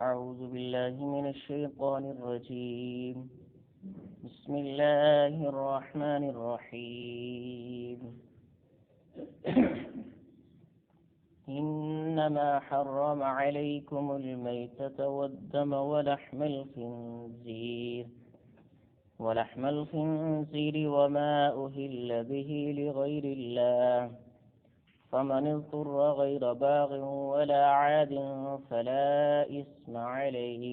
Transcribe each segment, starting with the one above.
أعوذ بالله من الشيطان الرجيم. بسم الله الرحمن الرحيم. إنما حرم عليكم الميتة والدم ولحم الخنزير وما أهل به لغير الله، فمن اضطر غير باغ ولا عاد فلا إثم عليه،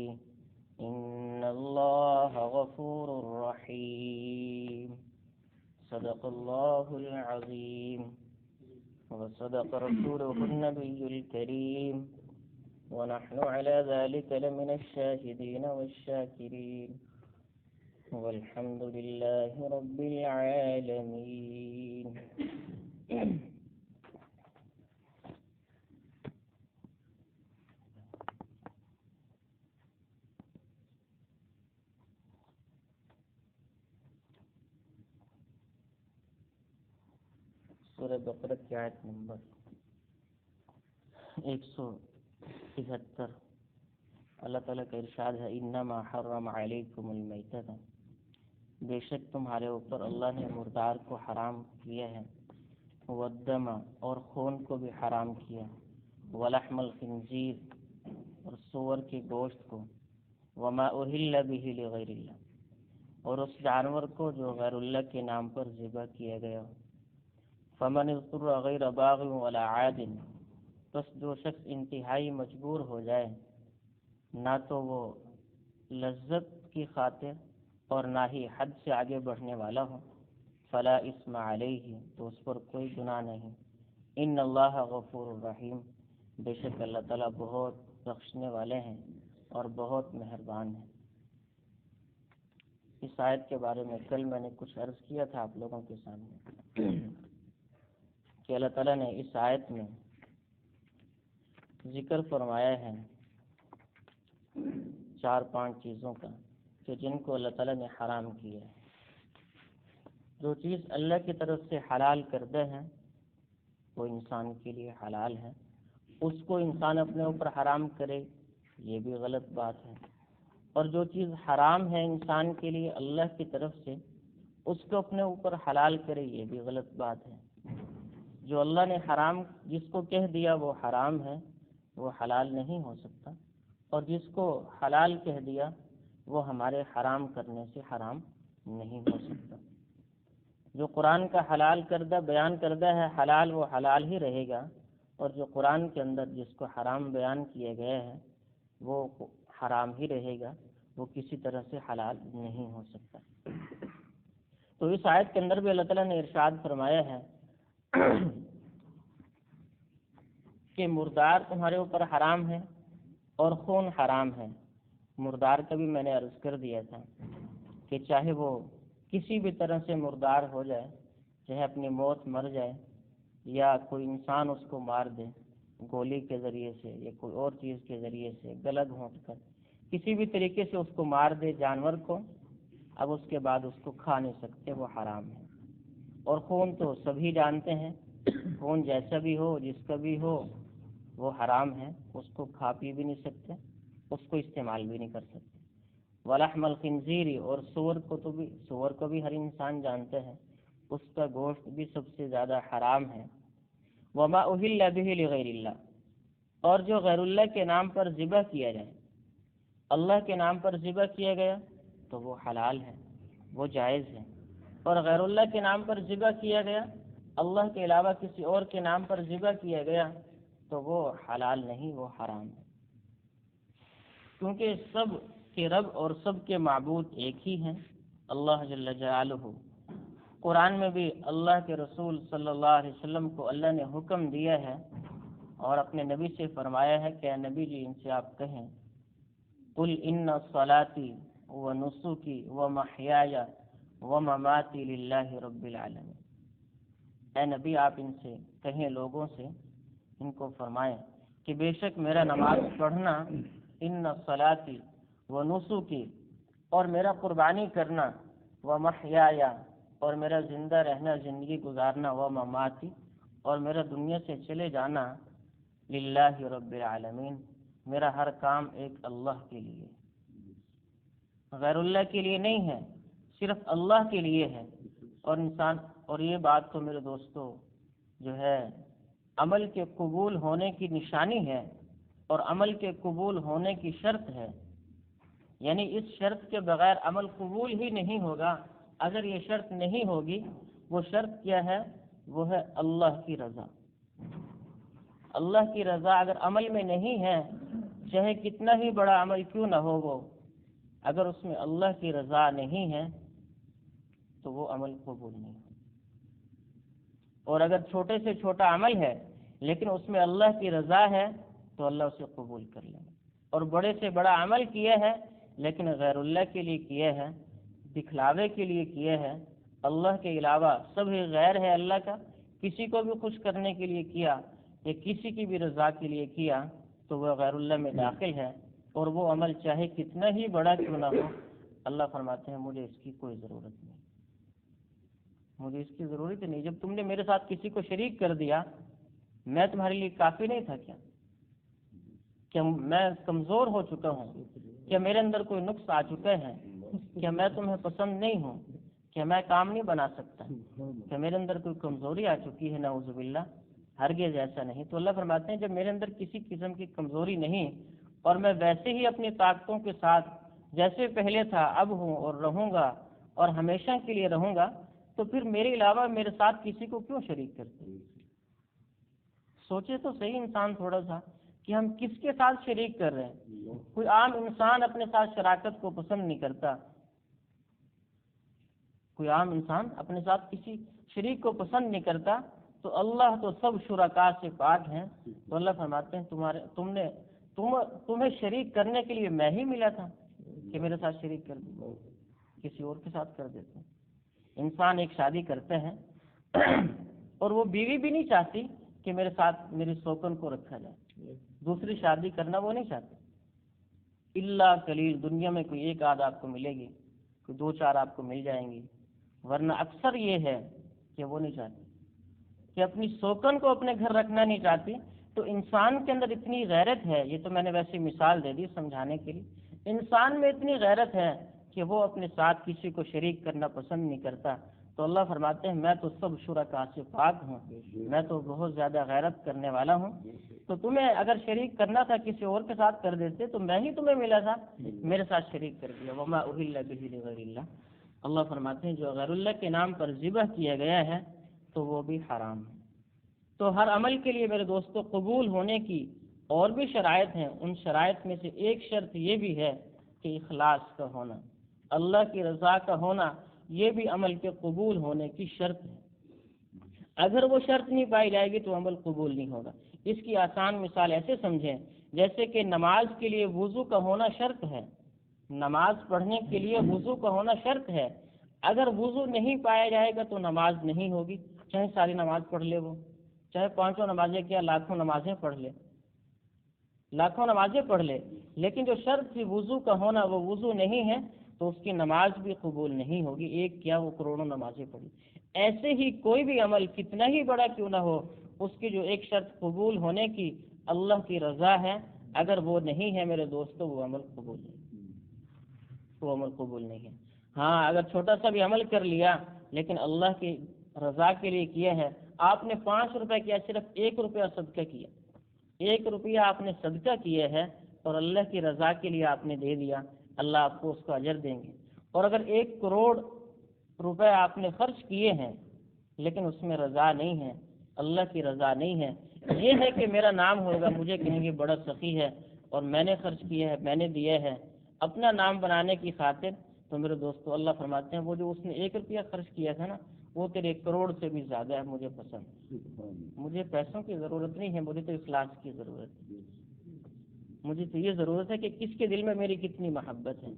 إن الله غفور رحيم. صدق الله العظيم وصدق رسوله النبي الكريم، ونحن على ذلك لمن الشاهدين والشاكرين، والحمد لله رب العالمين. سورہ بقرہ کی آیت نمبر 173. اللہ تعالیٰ کا ارشاد ہے انما حرم علیکم المیتۃ، بے شک تمہارے اوپر اللہ نے مردار کو حرام کیا ہے، والدم اور خون کو بھی حرام کیا، ولحم الخنزیر اور سور کے گوشت کو، وما اہل بہ لغیر اللہ اور اس جانور کو جو غیر اللہ کے نام پر ذبح کیا گیا. فمن اضطر غیر باغ ولا عاد، بس جو شخص انتہائی مجبور ہو جائے، نہ تو وہ لذت کی خاطر اور نہ ہی حد سے آگے بڑھنے والا ہو، فلا اسم علیہ، تو اس پر کوئی گناہ نہیں. ان اللہ غفور الرحیم، بے شک اللہ تعالیٰ بہت بخشنے والے ہیں اور بہت مہربان ہیں. اس آیت کے بارے میں کل میں نے کچھ عرض کیا تھا آپ لوگوں کے سامنے کہ اللہ تعالیٰ نے اس آیت میں ذکر فرمایا ہے 4-5 چیزوں کا کہ جن کو اللہ تعالیٰ نے حرام کیا ہے. جو چیز اللہ کی طرف سے حلال کردہ ہے وہ انسان کے لیے حلال ہے، اس کو انسان اپنے اوپر حرام کرے یہ بھی غلط بات ہے. اور جو چیز حرام ہے انسان کے لیے اللہ کی طرف سے، اس کو اپنے اوپر حلال کرے یہ بھی غلط بات ہے. جو اللہ نے حرام جس کو کہہ دیا وہ حرام ہے وہ حلال نہیں ہو سکتا، اور جس کو حلال کہہ دیا وہ ہمارے حرام کرنے سے حرام نہیں ہو سکتا. جو قرآن کا حلال کردہ بیان کردہ ہے حلال، وہ حلال ہی رہے گا، اور جو قرآن کے اندر جس کو حرام بیان کیا گیا ہے وہ حرام ہی رہے گا، وہ کسی طرح سے حلال نہیں ہو سکتا. تو اس آیت کے اندر بھی اللہ تعالیٰ نے ارشاد فرمایا ہے کہ مردار تمہارے اوپر حرام ہے اور خون حرام ہے. مردار کا بھی میں نے عرض کر دیا تھا کہ چاہے وہ کسی بھی طرح سے مردار ہو جائے، چاہے اپنی موت مر جائے یا کوئی انسان اس کو مار دے گولی کے ذریعے سے یا کوئی اور چیز کے ذریعے سے گلا گھونٹ کر، کسی بھی طریقے سے اس کو مار دے جانور کو، اب اس کے بعد اس کو کھا نہیں سکتے، وہ حرام ہے. اور خون تو سبھی جانتے ہیں، خون جیسا بھی ہو جس کا بھی ہو وہ حرام ہے، اس کو کھا پی بھی نہیں سکتے، اس کو استعمال بھی نہیں کر سکتے. ولحم الخنزیر، اور سور کو بھی ہر انسان جانتا ہے اس کا گوشت بھی سب سے زیادہ حرام ہے. وما اہل بہ لغیر اللہ، اور جو غیر اللہ کے نام پر ذبح کیا جائے، اللہ کے نام پر ذبح کیا گیا تو وہ حلال ہے، وہ جائز ہے. اور غیر اللہ کے نام پر ذبح کیا گیا، اللہ کے علاوہ کسی اور کے نام پر ذبح کیا گیا تو وہ حلال نہیں، وہ حرام ہے. کیونکہ سب کے رب اور سب کے معبود ایک ہی ہیں، اللہ جل جلالہ. قرآن میں بھی اللہ کے رسول صلی اللہ علیہ وسلم کو اللہ نے حکم دیا ہے اور اپنے نبی سے فرمایا ہے کہ اے نبی جی ان سے آپ کہیں قل ان صلاتی ونسکی ومحیای ومماتی للہ رب العالمین. اے نبی آپ ان سے کہیں، لوگوں سے ان کو فرمائیں کہ بے شک میرا نماز پڑھنا، ان صلاتی ونسکی اور میرا قربانی کرنا، ومحیای اور میرا زندہ رہنا زندگی گزارنا، ومماتی اور میرا دنیا سے چلے جانا، للہ رب العالمین میرا ہر کام ایک اللہ کے لیے، غیر اللہ کے لیے نہیں ہے، صرف اللہ کے لیے ہے۔ اور یہ بات تو میرے دوستو جو ہے عمل کے قبول ہونے کی نشانی ہے اور عمل کے قبول ہونے کی شرط ہے، یعنی اس شرط کے بغیر عمل قبول ہی نہیں ہوگا۔ اگر یہ شرط نہیں ہوگی، وہ شرط کیا ہے؟ وہ ہے اللہ کی رضا۔ اللہ کی رضا اگر عمل میں نہیں ہے، چاہے کتنا ہی بڑا عمل کیوں نہ ہو، وہ اگر اس میں اللہ کی رضا نہیں ہے تو وہ عمل قبول نہیں ہے۔ اور اگر چھوٹے سے چھوٹا عمل ہے لیکن اس میں اللہ کی رضا ہے تو اللہ اسے قبول کر لے۔ اور بڑے سے بڑا عمل کیا ہے لیکن غیر اللہ کے لیے کیا ہے، دکھلاوے کے لیے کیا ہے، اللہ کے علاوہ سب غیر ہے اللہ کا، کسی کو بھی خوش کرنے کے لیے کیا یا کسی کی بھی رضا کے لیے کیا تو وہ غیر اللہ میں داخل ہے، اور وہ عمل چاہے کتنا ہی بڑا کیوں نہ ہو، اللہ فرماتے ہیں مجھے اس کی کوئی ضرورت نہیں، مجھے اس کی ضرورت نہیں۔ جب تم نے میرے ساتھ کسی کو شریک کر دیا، میں تمہارے لیے کافی نہیں تھا کیا میں کمزور ہو چکا ہوں؟ کیا میرے اندر کوئی نقص آ چکا ہے؟ کیا میں تمہیں پسند نہیں ہوں؟ کیا میں کام نہیں بنا سکتا؟ کیا میرے اندر کوئی کمزوری آ چکی ہے؟ نعوذ باللہ، ہرگز ایسا نہیں۔ تو اللہ فرماتے ہیں جب میرے اندر کسی قسم کی کمزوری نہیں اور میں ویسے ہی اپنی طاقتوں کے ساتھ جیسے پہلے تھا اب ہوں اور رہوں گا اور ہمیشہ کے لیے رہوں گا، تو پھر میرے علاوہ میرے ساتھ کسی کو کیوں شریک کرتے؟ سوچے تو صحیح انسان تھوڑا سا کہ ہم کس کے ساتھ شریک کر رہے ہیں۔ کوئی عام انسان اپنے ساتھ شراکت کو پسند نہیں کرتا، کوئی عام انسان اپنے ساتھ کسی شریک کو پسند نہیں کرتا، تو اللہ تو سب شرکاء سے پاک ہیں۔ تو اللہ فرماتے ہیں تمہیں شریک کرنے کے لیے میں ہی ملا تھا کہ میرے ساتھ شریک کر دو، کسی اور کے ساتھ کر دیتے ہیں۔ انسان ایک شادی کرتے ہیں اور وہ بیوی بھی نہیں چاہتی کہ میرے ساتھ میری سوکن کو رکھا جائے، دوسری شادی کرنا وہ نہیں چاہتے، الا قلیل، دنیا میں کوئی ایک آدھ آپ کو ملے گی، کوئی دو چار آپ کو مل جائیں گی، ورنہ اکثر یہ ہے کہ وہ نہیں چاہتی، کہ اپنی سوکن کو اپنے گھر رکھنا نہیں چاہتی۔ تو انسان کے اندر اتنی غیرت ہے، یہ تو میں نے ویسے مثال دے دی سمجھانے کے لیے، انسان میں اتنی غیرت ہے کہ وہ اپنے ساتھ کسی کو شریک کرنا پسند نہیں کرتا۔ تو اللہ فرماتے ہیں میں تو سب شرکاء سے پاک ہوں، میں تو بہت زیادہ غیرت کرنے والا ہوں۔ تو تمہیں اگر شریک کرنا تھا کسی اور کے ساتھ کر دیتے، تو میں ہی تمہیں ملا تھا، میرے ساتھ شریک کر دیا۔ وما اہل بہ لغیر اللہ، اللہ فرماتے ہیں جو غیر اللہ کے نام پر ذبح کیا گیا ہے تو وہ بھی حرام ہے۔ تو ہر عمل کے لیے میرے دوستو قبول ہونے کی اور بھی شرائط ہیں، ان شرائط میں سے ایک شرط یہ بھی ہے کہ اخلاص کا ہونا، اللہ کی رضا کا ہونا، یہ بھی عمل کے قبول ہونے کی شرط ہے۔ اگر وہ شرط نہیں پائی جائے گی تو عمل قبول نہیں ہوگا۔ اس کی آسان مثال ایسے سمجھیں جیسے کہ نماز کے لیے وضو کا ہونا شرط ہے، نماز پڑھنے کے لیے وضو کا ہونا شرط ہے۔ اگر وضو نہیں پایا جائے گا تو نماز نہیں ہوگی، چاہے ساری نماز پڑھ لے، وہ چاہے 500 نمازیں کیا لاکھوں نمازیں پڑھ لے، لاکھوں نمازیں پڑھ لے، لیکن جو شرط تھی وضو کا ہونا وہ وضو نہیں ہے تو اس کی نماز بھی قبول نہیں ہوگی، ایک کیا وہ کروڑوں نمازیں پڑھی۔ ایسے ہی کوئی بھی عمل کتنا ہی بڑا کیوں نہ ہو، اس کی جو ایک شرط قبول ہونے کی اللہ کی رضا ہے، اگر وہ نہیں ہے میرے دوستو وہ عمل قبول نہیں، وہ عمل قبول نہیں ہے۔ ہاں اگر چھوٹا سا بھی عمل کر لیا لیکن اللہ کی رضا کے لیے کیا ہے، آپ نے 5 روپے کیا، صرف 1 روپیہ صدقہ کیا، 1 روپیہ آپ نے صدقہ کیا ہے اور اللہ کی رضا کے لیے آپ نے دے دیا، اللہ آپ کو اس کا اجر دیں گے۔ اور اگر 1 کروڑ روپے آپ نے خرچ کیے ہیں لیکن اس میں رضا نہیں ہے، اللہ کی رضا نہیں ہے، یہ ہے کہ میرا نام ہوگا، مجھے کہیں گے بڑا سخی ہے اور میں نے خرچ کیا ہے، میں نے دیا ہے اپنا نام بنانے کی خاطر، تو میرے دوستو اللہ فرماتے ہیں وہ جو اس نے 1 روپیہ خرچ کیا تھا نا وہ تیرے 1 کروڑ سے بھی زیادہ ہے، مجھے پسند، مجھے پیسوں کی ضرورت نہیں ہے، مجھے تو اخلاص کی ضرورت ہے، مجھے تو یہ ضرورت ہے کہ کس کے دل میں میری کتنی محبت ہے۔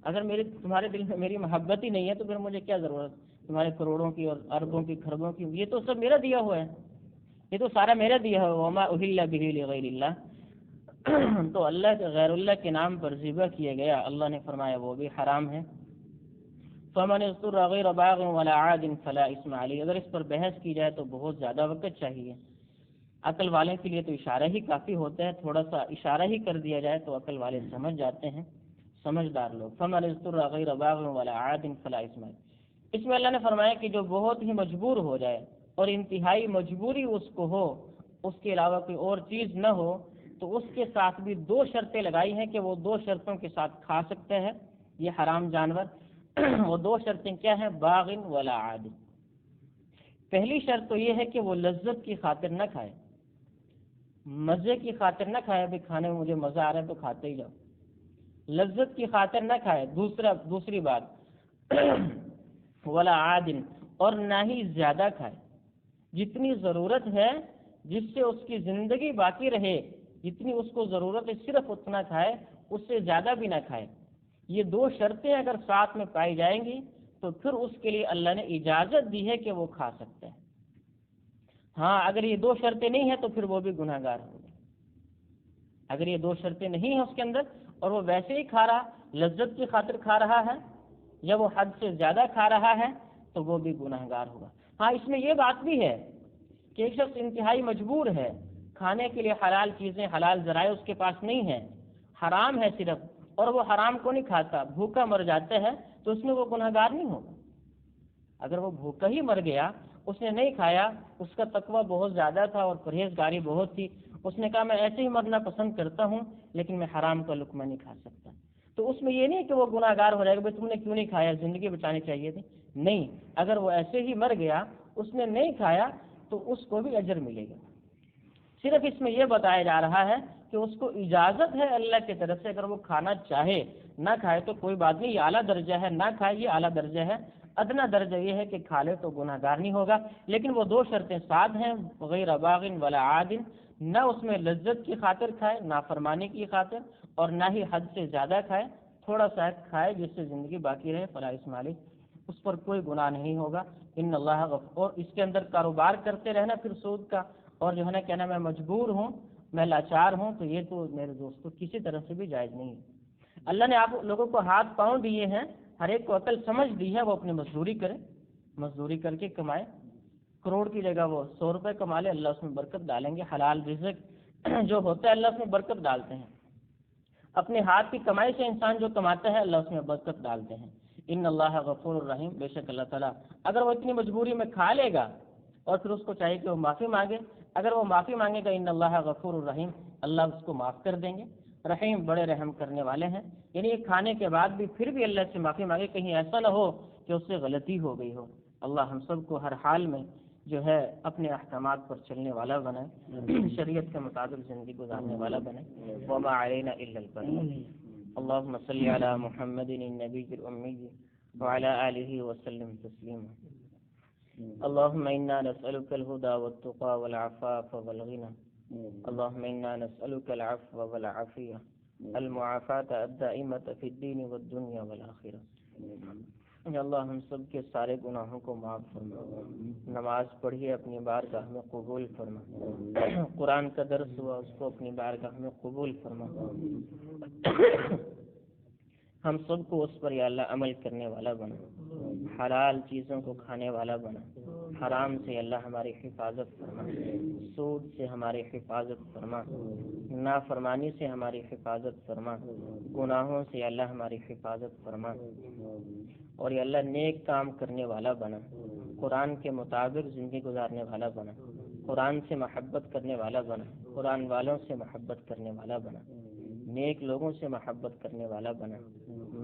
اگر تمہارے دل میں میری محبت ہی نہیں ہے تو پھر مجھے کیا ضرورت تمہارے کروڑوں کی اور اربوں کی کھربوں کی، یہ تو سب میرا دیا ہوا ہے، یہ تو سارا میرا دیا ہوا۔ وما اہل بہ لغیر اللہ، تو اللہ کے غیر اللہ کے نام پر ذبح کیا گیا، اللہ نے فرمایا وہ بھی حرام ہے۔ فمن اضطر غیر باغ ولا عاد فلا اثم علیہ، اگر اس پر بحث کی جائے تو بہت زیادہ وقت چاہیے، عقل والے کے لیے تو اشارہ ہی کافی ہوتا ہے، تھوڑا سا اشارہ ہی کر دیا جائے تو عقل والے سمجھ جاتے ہیں، سمجھدار لوگ۔ فَمَنِ اضْطُرَّ غَيْرَ بَاغٍ وَلَا عَادٍ فَلَا إِثْمَ عَلَيْهِ۔ اس میں اللہ نے فرمایا کہ جو بہت ہی مجبور ہو جائے اور انتہائی مجبوری اس کو ہو، اس کے علاوہ کوئی اور چیز نہ ہو، تو اس کے ساتھ بھی دو شرطیں لگائی ہیں کہ وہ دو شرطوں کے ساتھ کھا سکتے ہیں یہ حرام جانور۔ وہ دو شرطیں کیا ہیں؟ باغ ولا عاد۔ پہلی شرط تو یہ ہے کہ وہ لذت کی خاطر نہ کھائے، مزے کی خاطر نہ کھائے، ابھی کھانے میں مجھے مزہ آ رہا ہے تو کھاتے ہی جاؤ، لذت کی خاطر نہ کھائے۔ دوسری بات ولا عاد، اور نہ ہی زیادہ کھائے، جتنی ضرورت ہے جس سے اس کی زندگی باقی رہے، جتنی اس کو ضرورت ہے صرف اتنا کھائے، اس سے زیادہ بھی نہ کھائے۔ یہ دو شرطیں اگر ساتھ میں پائی جائیں گی تو پھر اس کے لیے اللہ نے اجازت دی ہے کہ وہ کھا سکتے ہیں۔ ہاں اگر یہ دو شرطیں نہیں ہیں تو پھر وہ بھی گناہ گار ہوگا۔ اگر یہ دو شرطیں نہیں ہیں اس کے اندر اور وہ ویسے ہی کھا رہا، لذت کی خاطر کھا رہا ہے یا وہ حد سے زیادہ کھا رہا ہے تو وہ بھی گناہ گار ہوگا۔ ہاں اس میں یہ بات بھی ہے کہ ایک شخص انتہائی مجبور ہے، کھانے کے لیے حلال چیزیں، حلال ذرائع اس کے پاس نہیں ہیں، حرام ہے صرف، اور وہ حرام کو نہیں کھاتا، بھوکا مر جاتا ہے، تو اس میں وہ گناہ گار نہیں ہوگا۔ اگر وہ بھوکا ہی مر گیا، اس نے نہیں کھایا، اس کا تقویٰ بہت زیادہ تھا اور پرہیزگاری بہت تھی، اس نے کہا میں ایسے ہی مرنا پسند کرتا ہوں لیکن میں حرام کا لقمہ نہیں کھا سکتا، تو اس میں یہ نہیں کہ وہ گناہ گار ہو جائے گا، بھائی تم نے کیوں نہیں کھایا، زندگی بچانی چاہیے تھی۔ نہیں، اگر وہ ایسے ہی مر گیا، اس نے نہیں کھایا تو اس کو بھی اجر ملے گا۔ صرف اس میں یہ بتایا جا رہا ہے کہ اس کو اجازت ہے اللہ کی طرف سے، اگر وہ کھانا چاہے، نہ کھائے تو کوئی بات نہیں، یہ اعلیٰ درجہ ہے، نہ کھائے یہ اعلیٰ درجہ ہے، ادنا درجہ یہ ہے کہ کھا لے تو گناہ گار نہیں ہوگا۔ لیکن وہ دو شرطیں ساتھ ہیں، غیر باغ ولا عاد، نہ اس میں لذت کی خاطر کھائے، نافرمانی کی خاطر، اور نہ ہی حد سے زیادہ کھائے، تھوڑا سا کھائے جس سے زندگی باقی رہے، فلا اسم علیہ، اس پر کوئی گناہ نہیں ہوگا۔ ان اللہ غفور، اس کے اندر کاروبار کرتے رہنا پھر سود کا، اور جو ہے نا کہنا میں مجبور ہوں، میں لاچار ہوں، تو یہ تو میرے دوستو کسی طرح سے بھی جائز نہیں ہے۔ اللہ نے آپ لوگوں کو ہاتھ پاؤں دیے ہیں، ہر ایک کو عقل سمجھ دی ہے، وہ اپنی مزدوری کرے، مزدوری کر کے کمائے، کروڑ کی جگہ وہ 100 روپے کما لے، اللہ اس میں برکت ڈالیں گے۔ حلال رزق جو ہوتا ہے اللہ اس میں برکت ڈالتے ہیں، اپنے ہاتھ کی کمائی سے انسان جو کماتا ہے اللہ اس میں برکت ڈالتے ہیں۔ ان اللہ غفور الرحیم، بے شک اللہ تعالیٰ اگر وہ اتنی مجبوری میں کھا لے گا اور پھر اس کو چاہیے کہ وہ معافی مانگے، اگر وہ معافی مانگے گا ان اللہ غفور الرحیم، اللہ اس کو معاف کر دیں گے، رحیم بڑے رحم کرنے والے ہیں۔ یعنی یہ کھانے کے بعد بھی پھر بھی اللہ سے معافی مانگے، کہیں ایسا نہ ہو کہ اس سے غلطی ہو گئی ہو۔ اللہ ہم سب کو ہر حال میں جو ہے اپنے احکامات پر چلنے والا بنائے، شریعت کے مطابق زندگی گزارنے والا بنائے۔ وما علینا الا البلاغ۔ اللهم صل على محمد النبي الأمي وعلى آله وسلم تسليما۔ اللهم إنا نسألك الهدى والتقى والعفاف والغنى، اللهم إنا نسألك العفو والعافية المعافاة الدائمة في الدين والدنيا والآخرة۔ یا اللہ ہم سب کے سارے گناہوں کو معاف فرما، نماز پڑھی اپنی بارگاہ میں قبول فرما، قرآن کا درس ہوا اس کو اپنی بارگاہ میں قبول فرما، ہم سب کو اس پر یا اللہ عمل کرنے والا بنا، حلال چیزوں کو کھانے والا بنا، حرام سے اللہ ہماری حفاظت فرما، سود سے ہماری حفاظت فرما، نافرمانی سے ہماری حفاظت فرما، گناہوں سے اللہ ہماری حفاظت فرما، اور یا اللہ نیک کام کرنے والا بنا، قرآن کے مطابق زندگی گزارنے والا بنا، قرآن سے محبت کرنے والا بنا، قرآن والوں سے محبت کرنے والا بنا، نیک لوگوں سے محبت کرنے والا بنا،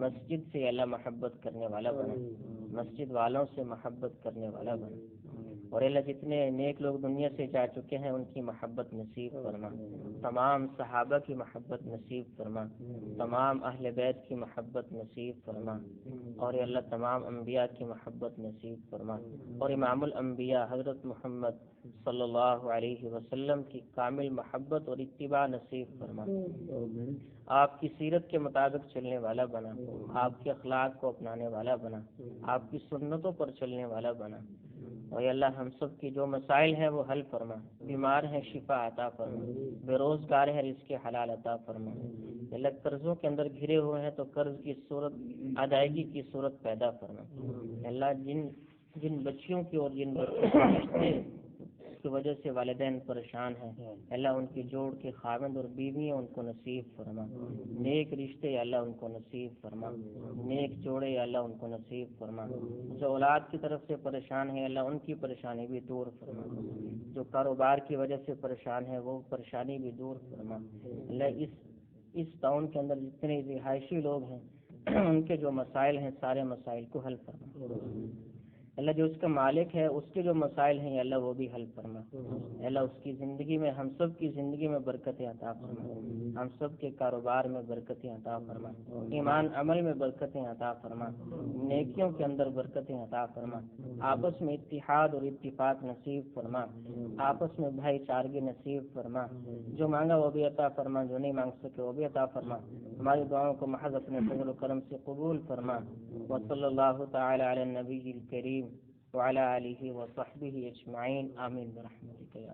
مسجد سے اللہ محبت کرنے والا بنا، مسجد والوں سے محبت کرنے والا بنا، اور اللہ جتنے نیک لوگ دنیا سے جا چکے ہیں ان کی محبت نصیب فرما، تمام صحابہ کی محبت نصیب فرما، تمام اہل بیت کی محبت نصیب فرما، اور اے اللہ تمام انبیاء کی محبت نصیب فرما، اور امام الانبیاء حضرت محمد صلی اللہ علیہ وسلم کی کامل محبت اور اتباع نصیب فرما، آپ کی سیرت کے مطابق چلنے والا بنا، آپ کے اخلاق کو اپنانے والا بنا، آپ کی سنتوں پر چلنے والا بنا، اور یا اللہ ہم سب کی جو مسائل ہیں وہ حل فرما، بیمار ہیں شفا عطا فرما، بے روزگار ہیں رزق حلال عطا فرما، یا اللہ قرضوں کے اندر گھرے ہوئے ہیں تو قرض کی صورت ادائیگی کی صورت پیدا فرما، یا اللہ جن بچیوں کی اور جن بچوں کے کی وجہ سے والدین پریشان ہیں، اللہ ان کے جوڑ کے خاوند اور بیویاں ان کو نصیب فرما، نیک رشتے یا اللہ ان کو نصیب فرما، نیک جوڑے یا اللہ ان کو نصیب فرما، جو اولاد کی طرف سے پریشان ہے اللہ ان کی پریشانی بھی دور فرما، جو کاروبار کی وجہ سے پریشان ہے وہ پریشانی بھی دور فرما، اللہ اس ٹاؤن کے اندر جتنے رہائشی لوگ ہیں ان کے جو مسائل ہیں سارے مسائل کو حل فرما، اللہ جو اس کا مالک ہے اس کے جو مسائل ہیں اللہ وہ بھی حل فرما، اللہ اس کی زندگی میں ہم سب کی زندگی میں برکتیں عطا فرما، ہم سب کے کاروبار میں برکتیں عطا فرما، ایمان عمل میں برکتیں عطا فرما، نیکیوں کے اندر برکتیں عطا فرما، آپس میں اتحاد اور اتفاق نصیب فرما، آپس میں بھائی چارگی نصیب فرما، جو مانگا وہ بھی عطا فرما، جو نہیں مانگ سکے وہ بھی عطا فرما، ہماری دعاؤں کو محض اپنے فضل و کرم سے قبول فرما، وصلی اللہ تعالی علی النبی الکریم وعلی آلہ وصحبہ اجمعین، آمین برحمتک یا